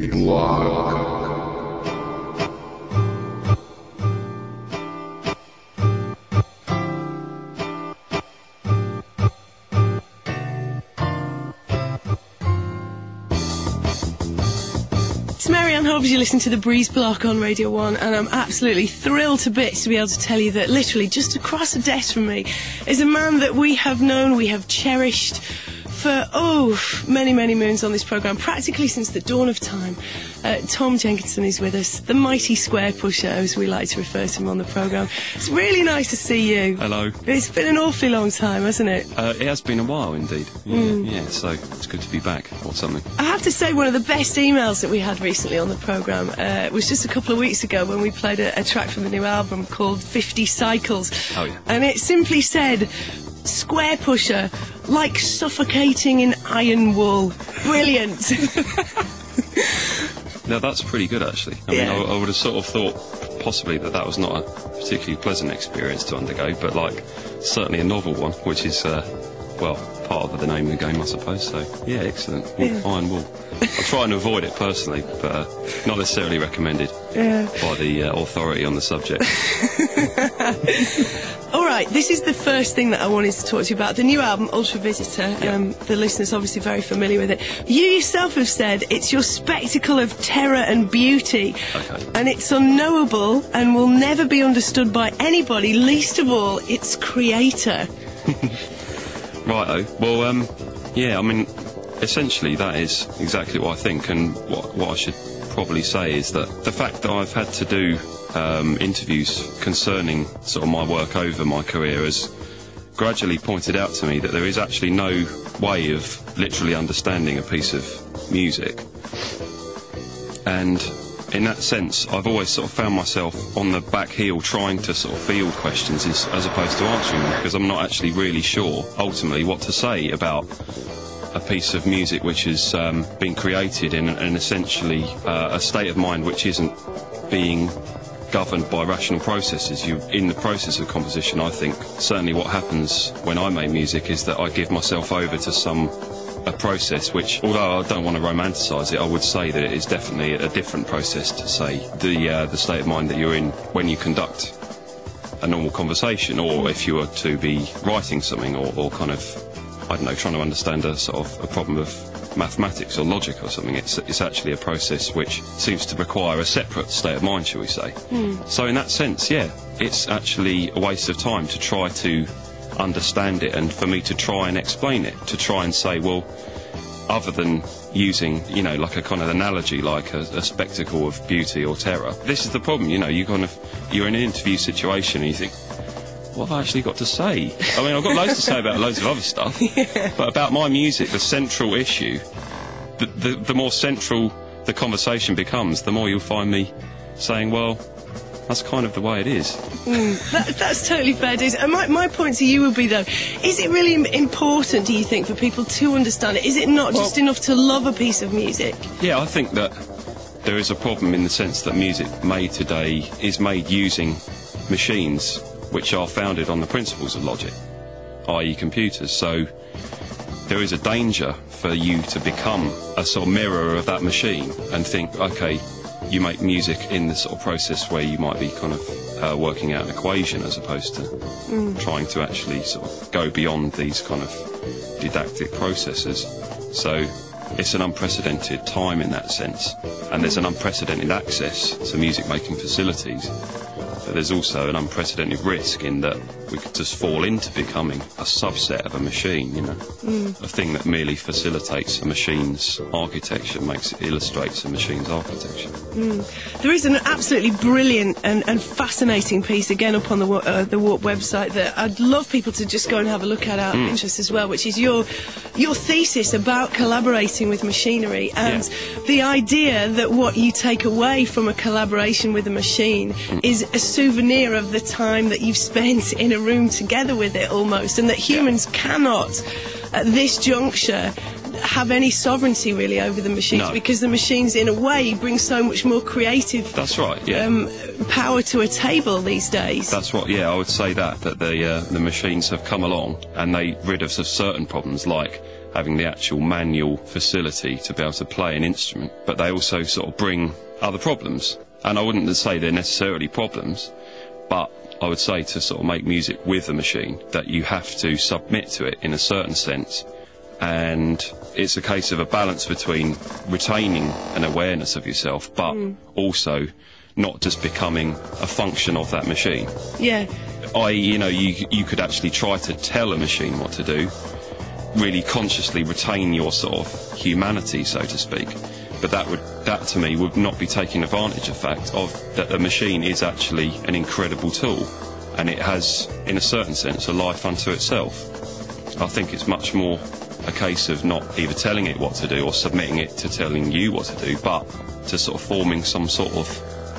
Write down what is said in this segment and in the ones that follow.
Breezeblock. It's Mary Anne Hobbes, you're listening to the Breezeblock on Radio 1, and I'm absolutely thrilled to bits to be able to tell you that literally just across the desk from me is a man that we have known, we have cherished for, many, many moons on this programme, practically since the dawn of time. Tom Jenkinson is with us, the mighty Squarepusher, as we like to refer to him on the programme. It's really nice to see you. Hello. It's been an awfully long time, hasn't it? It has been a while indeed. Yeah, so it's good to be back or something. I have to say, one of the best emails that we had recently on the programme was just a couple of weeks ago when we played a track from the new album called 50 Cycles. Oh, yeah. And it simply said, Squarepusher, like suffocating in iron wool. Brilliant. Now that's pretty good actually. I mean, I would have sort of thought possibly that was not a particularly pleasant experience to undergo, but like certainly a novel one, which is part of the name of the game, I suppose. So yeah, excellent. Iron wool. I try and avoid it personally, but not necessarily recommended by the authority on the subject. All right, this is the first thing that I wanted to talk to you about. The new album, Ultra Visitor. The listeners obviously very familiar with it. You yourself have said it's your spectacle of terror and beauty. Okay. And it's unknowable and will never be understood by anybody, least of all its creator. Righto. Well, I mean, essentially that is exactly what I think, and what I should probably say is that the fact that I've had to do interviews concerning sort of my work over my career has gradually pointed out to me that there is actually no way of literally understanding a piece of music. And in that sense, I've always sort of found myself on the back heel trying to sort of field questions as opposed to answering them, because I'm not actually really sure ultimately what to say about a piece of music which has been created in essentially a state of mind which isn't being governed by rational processes. In the process of composition, I think certainly what happens when I make music is that I give myself over to a process which, although I don't want to romanticise it, I would say that it is definitely a different process to, say, the state of mind that you're in when you conduct a normal conversation, or if you were to be writing something, or kind of, I don't know, trying to understand a sort of a problem of mathematics or logic or something. It's actually a process which seems to require a separate state of mind, shall we say. So in that sense, yeah, it's actually a waste of time to try to understand it, and for me to try and explain it, to try and say, well, other than using, like a kind of analogy, like a spectacle of beauty or terror. This is the problem, you're in an interview situation and you think, what have I actually got to say? I mean, I've got loads to say about loads of other stuff, but about my music, the central issue, the more central the conversation becomes, the more you'll find me saying, well, that's kind of the way it is. That's totally fair, dude. And my point to you would be, though, is it really important, do you think, for people to understand it? Is it not just enough to love a piece of music? Yeah, I think that there is a problem in the sense that music made today is made using machines which are founded on the principles of logic, i.e. computers. So there is a danger for you to become a sort of mirror of that machine and think, okay, you make music in the sort of process where you might be kind of working out an equation as opposed to trying to actually sort of go beyond these kind of didactic processes. So it's an unprecedented time in that sense, and there's an unprecedented access to music making facilities. But there's also an unprecedented risk in that we could just fall into becoming a subset of a machine, a thing that merely facilitates a machine's architecture, illustrates a machine's architecture. There is an absolutely brilliant and fascinating piece, again, up on the Warp website that I'd love people to just go and have a look at out of interest as well, which is your thesis about collaborating with machinery and the idea that what you take away from a collaboration with a machine is a souvenir of the time that you've spent in a room together with it, almost, and that humans cannot, at this juncture, have any sovereignty really over the machines, No. because the machines, in a way, bring so much more creative That's right, yeah. power to a table these days. That's what, yeah, I would say that the machines have come along and they rid us of certain problems, like having the actual manual facility to be able to play an instrument, but they also sort of bring other problems. And I wouldn't say they're necessarily problems, but I would say to sort of make music with a machine, that you have to submit to it in a certain sense. And it's a case of a balance between retaining an awareness of yourself, but also not just becoming a function of that machine. Yeah. You could actually try to tell a machine what to do, really consciously retain your sort of humanity, so to speak. But that to me would not be taking advantage of the fact of that the machine is actually an incredible tool, and it has, in a certain sense, a life unto itself. I think it's much more a case of not either telling it what to do or submitting it to telling you what to do, but to sort of forming some sort of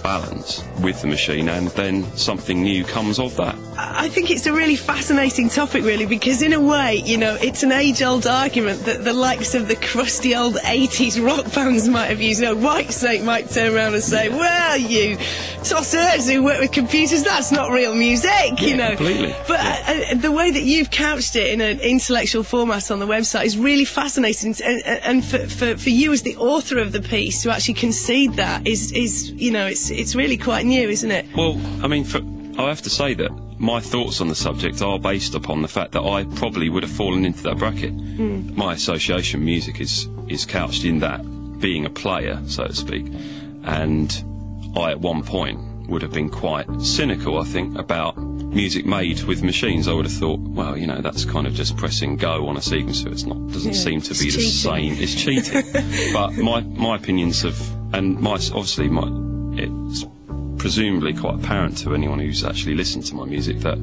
balance with the machine, and then something new comes of that. I think it's a really fascinating topic, really, because in a way, it's an age-old argument that the likes of the crusty old 80s rock bands might have used. Whitesnake might turn around and say, well, you tossers who work with computers, that's not real music, Completely. But the way that you've couched it in an intellectual format on the website is really fascinating, and for you as the author of the piece to actually concede that is it's really quite new, isn't it? Well, I mean, I have to say that my thoughts on the subject are based upon the fact that I probably would have fallen into that bracket. My association with music is couched in that, being a player, so to speak. And I, at one point, would have been quite cynical, I think, about music made with machines. I would have thought, well, that's kind of just pressing go on a sequencer. Doesn't seem to be the same. It's cheating. But my opinions have, and it's presumably quite apparent to anyone who's actually listened to my music that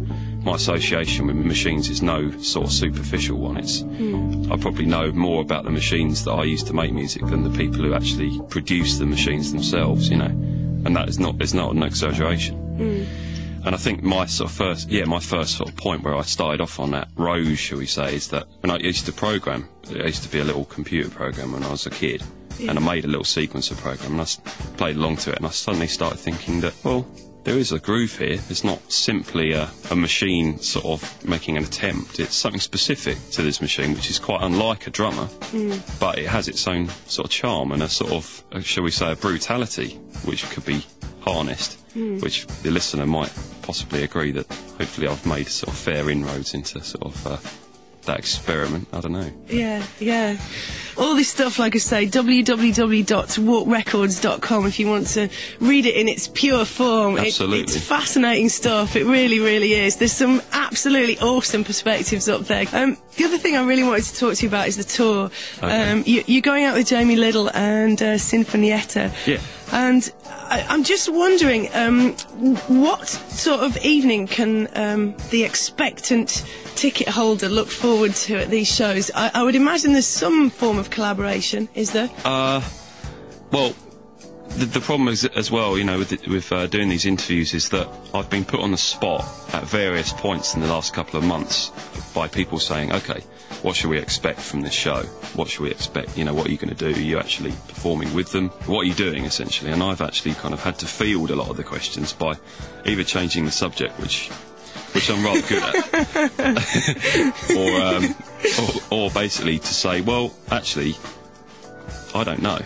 my association with machines is no sort of superficial one. I probably know more about the machines that I used to make music than the people who actually produce the machines themselves, and that is not an exaggeration. And I think my first sort of point where I started off on that road, shall we say, is that when I used to program, I used to be a little computer program when I was a kid. And I made a little sequencer program, and I played along to it, and I suddenly started thinking that, well, there is a groove here. It's not simply a machine sort of making an attempt. It's something specific to this machine, which is quite unlike a drummer, but it has its own sort of charm and a sort of, shall we say, a brutality, which could be harnessed, which the listener might possibly agree that hopefully I've made sort of fair inroads into sort of that experiment. I don't know. Yeah. All this stuff, like I say, www.walkrecords.com if you want to read it in its pure form. Absolutely. It's fascinating stuff. It really, really is. There's some absolutely awesome perspectives up there. The other thing I really wanted to talk to you about is the tour. Okay. You're going out with Jamie Little and Sinfonietta. Yeah. And I'm just wondering, what sort of evening can the expectant ticket holder look forward to at these shows? I would imagine there's some form of collaboration, is there? Well, the problem is, as well, with doing these interviews, is that I've been put on the spot at various points in the last couple of months by people saying, okay, what should we expect from this show? What should we expect? What are you going to do? Are you actually performing with them? What are you doing, essentially? And I've actually kind of had to field a lot of the questions by either changing the subject, which I'm rather good at, or basically to say, well, actually, I don't know.